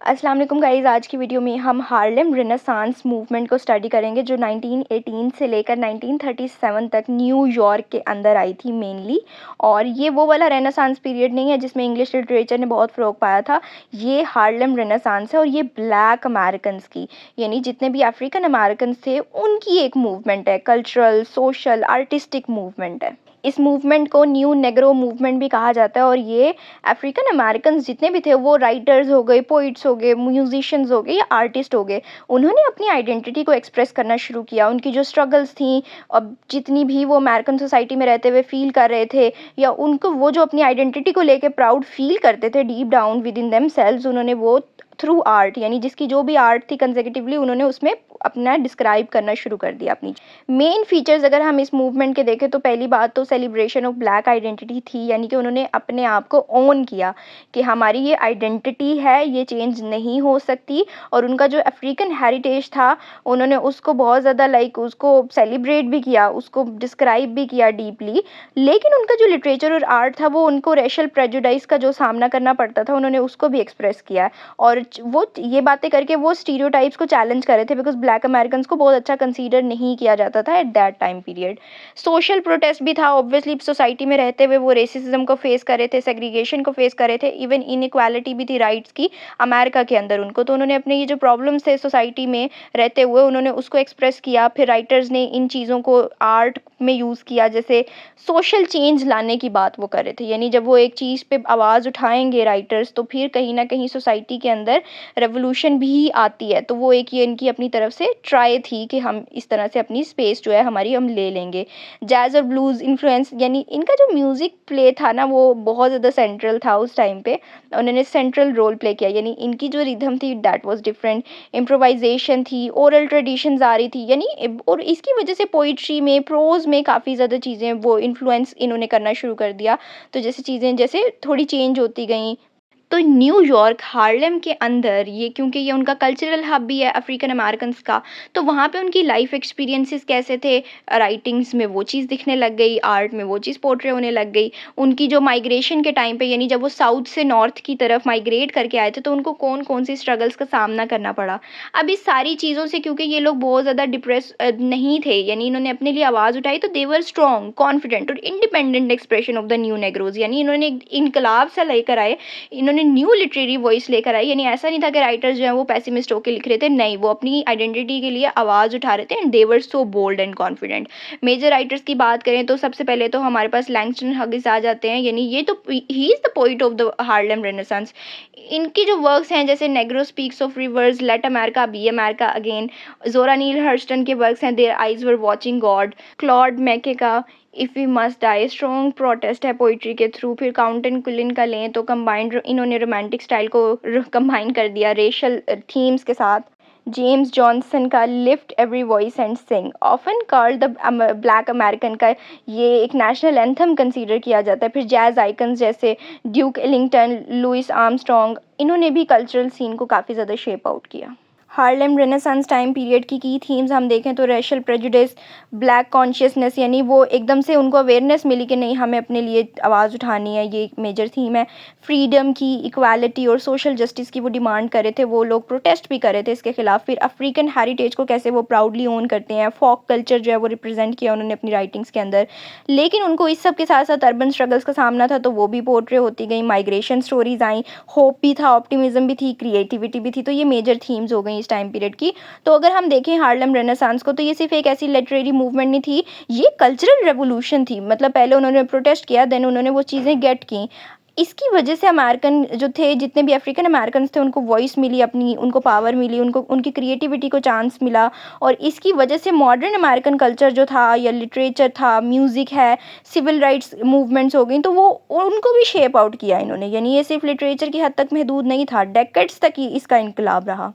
अस्सलाम वालेकुम गाइज़। आज की वीडियो में हम हार्लेम रेनेसांस मूवमेंट को स्टडी करेंगे जो 1918 से लेकर 1937 तक न्यूयॉर्क के अंदर आई थी मेनली। और ये वो वाला रेनेसांस पीरियड नहीं है जिसमें इंग्लिश लिटरेचर ने बहुत फ़रोग पाया था। ये हार्लेम रेनेसांस है और ये ब्लैक अमेरिकन्स की, यानी जितने भी अफ्रीकन अमेरिकन्स थे उनकी एक मूवमेंट है, कल्चरल, सोशल, आर्टिस्टिक मूवमेंट है। इस मूवमेंट को न्यू नेग्रो मूवमेंट भी कहा जाता है और ये अफ्रीकन अमेरिकन्स जितने भी थे वो राइटर्स हो गए, पोइट्स हो गए, म्यूजिशियंस हो गए या आर्टिस्ट हो गए, उन्होंने अपनी आइडेंटिटी को एक्सप्रेस करना शुरू किया। उनकी जो स्ट्रगल्स थी, अब जितनी भी वो अमेरिकन सोसाइटी में रहते हुए फील कर रहे थे या उनको वो जो अपनी आइडेंटिटी को लेके प्राउड फील करते थे deep down with in themselves, उन्होंने वो थ्रू आर्ट, यानी जिसकी जो भी आर्ट थी कंसेक्यूटिवली उन्होंने उसमें अपना डिस्क्राइब करना शुरू कर दिया अपनी मेन फीचर्स। अगर हम इस मूवमेंट के देखें तो पहली बात तो सेलिब्रेशन ऑफ ब्लैक आइडेंटिटी थी, यानी कि उन्होंने अपने आप को ओन किया कि हमारी ये आइडेंटिटी है, ये चेंज नहीं हो सकती। और उनका जो अफ्रीकन हेरिटेज था उन्होंने उसको बहुत ज़्यादा उसको सेलिब्रेट भी किया, उसको डिस्क्राइब भी किया डीपली। लेकिन उनका जो लिटरेचर और आर्ट था वो उनको रेशल प्रेजुडाइज का जो सामना करना पड़ता था उन्होंने उसको भी एक्सप्रेस किया। और वो ये बातें करके वो स्टीरियोटाइप्स को चैलेंज कर रहे थे बिकॉज ब्लैक अमेरिकन्स को बहुत अच्छा कंसीडर नहीं किया जाता था at that time period. Social protest भी था, ऑब्वियसली सोसाइटी में रहते हुए वो रेसिज्म को फेस कर रहे थे, सेग्रीगेशन को फेस कर रहे थे, इवन इनइक्वालिटी भी थी राइट्स की अमेरिका के अंदर उनको। तो उन्होंने अपने ये जो प्रॉब्लम्स थे सोसाइटी में रहते हुए उन्होंने उसको एक्सप्रेस किया। फिर राइटर्स ने इन चीज़ों को आर्ट में यूज़ किया, जैसे सोशल चेंज लाने की बात वो कर रहे थे, यानी जब वो एक चीज़ पे आवाज़ उठाएंगे राइटर्स तो फिर कहीं ना कहीं सोसाइटी के अंदर रेवोल्यूशन भी आती है। तो वो एक ये इनकी अपनी तरफ से ट्राई थी कि हम इस तरह से अपनी स्पेस जो है हमारी हम ले लेंगे। जैज़ और ब्लूज़ इन्फ्लुएंस, यानी इनका जो म्यूज़िक प्ले था ना वो बहुत ज़्यादा सेंट्रल था उस टाइम पे, उन्होंने सेंट्रल रोल प्ले किया। यानी इनकी जो रिदम थी दैट वाज डिफरेंट, इम्प्रोवाइजेशन थी, ओरल ट्रेडिशंस आ रही थी, यानी और इसकी वजह से पोइट्री में, प्रोज में काफ़ी ज़्यादा चीज़ें वो इन्फ्लुएंस इन्होंने करना शुरू कर दिया। तो जैसे चीज़ें जैसे थोड़ी चेंज होती गई। तो न्यूयॉर्क हार्लेम के अंदर ये, क्योंकि ये उनका कल्चरल हब भी है अफ्रीकन अमेरिकन्स का, तो वहाँ पे उनकी लाइफ एक्सपीरियंसेस कैसे थे, राइटिंग्स में वो चीज़ दिखने लग गई, आर्ट में वो चीज़ पोर्ट्रे होने लग गई। उनकी जो माइग्रेशन के टाइम पे, यानी जब वो साउथ से नॉर्थ की तरफ माइग्रेट करके आए थे तो उनको कौन कौन सी स्ट्रगल्स का सामना करना पड़ा। अब इस सारी चीज़ों से क्योंकि ये लोग बहुत ज़्यादा डिप्रेस नहीं थे, यानी इन्होंने अपने लिए आवाज़ उठाई, तो देवर स्ट्रॉन्ग, कॉन्फिडेंट और independent expression of the new नेग्रोज, यानी इन्होंने एक इनकलाब सा लेकर आए, इन्होंने न्यू लिटरेरी वॉइस लेकर आई। यानी ऐसा नहीं था कि राइटर्स जो है वो पेसिमिस्ट होकर लिख रहे थे, नहीं, वो अपनी आइडेंटिटी के लिए आवाज़ उठा रहे थे and they were so bold and confident. Major writers की बात करें तो सबसे पहले तो हमारे पास लैंगस्टन हगिस आ जाते हैं, यानी ये तो ही is the poet of the Harlem Renaissance. इनके जो वर्क्स हैं जैसे Negro speaks of rivers, let America be America again, Zora Neale Hurston के वर्क्स हैं their eyes were watching God, Claude McKay का if we must die, strong protest है poetry के through. फिर काउंटन कुलिन का लें तो कंबाइंड इन्होंने रोमांटिक स्टाइल को कंबाइन कर दिया रेशल थीम्स के साथ। जेम्स जॉनसन का lift every voice and Singh, often called the black American का, ये एक नेशनल एंथम कंसीडर किया जाता है। फिर जैज़ आइकन्स जैसे ड्यूक एलिंगटन, लुइस आर्मस्ट्रॉन्ग, इन्होंने भी कल्चरल सीन को काफ़ी ज़्यादा शेप आउट किया। हार्लेम रेनेसांस टाइम पीरियड की थीम्स हम देखें तो रेशल प्रेजुडिस, ब्लैक कॉन्शियसनेस, यानी वो एकदम से उनको अवेयरनेस मिली कि नहीं हमें अपने लिए आवाज़ उठानी है, ये एक मेजर थीम है। फ्रीडम की, इक्वालिटी और सोशल जस्टिस की वो डिमांड कर रहे थे, वो लोग प्रोटेस्ट भी कर रहे थे इसके खिलाफ। फिर अफ्रीकन हेरिटेज को कैसे वो प्राउडली ओन करते हैं, फोक कल्चर जो है वो रिप्रेजेंट किया उन्होंने अपनी राइटिंग्स के अंदर। लेकिन उनको इस सब के साथ साथ अर्बन स्ट्रगल्स का सामना था तो वो भी पोर्ट्रे होती गई, माइग्रेशन स्टोरीज आई, होप भी था, ऑप्टिमिज्म भी थी, क्रिएटिविटी भी थी। तो ये मेजर थीम्स हो गई इस टाइम पीरियड की। तो अगर हम देखें हार्लेम रेनेसांस को तो ये सिर्फ एक ऐसी लिटरेरी मूवमेंट नहीं थी, ये कल्चरल रेवोल्यूशन थी। मतलब पहले उन्होंने प्रोटेस्ट किया, देन उन्होंने वो चीज़ें गेट की। इसकी वजह से अमेरिकन जो थे, जितने भी अफ्रीकन अमेरिकन थे, उनको वॉइस मिली अपनी, उनको पावर मिली, उनको उनकी क्रिएटिविटी को चांस मिला। और इसकी वजह से मॉडर्न अमेरिकन कल्चर जो था या लिटरेचर था, म्यूज़िक है, सिविल राइट्स मूवमेंट्स हो गई, तो वो उनको भी शेप आउट किया इन्होंने। यानी ये सिर्फ लिटरेचर की हद तक महदूद नहीं था, डेकेड्स तक ही इसका इनकलाब रहा।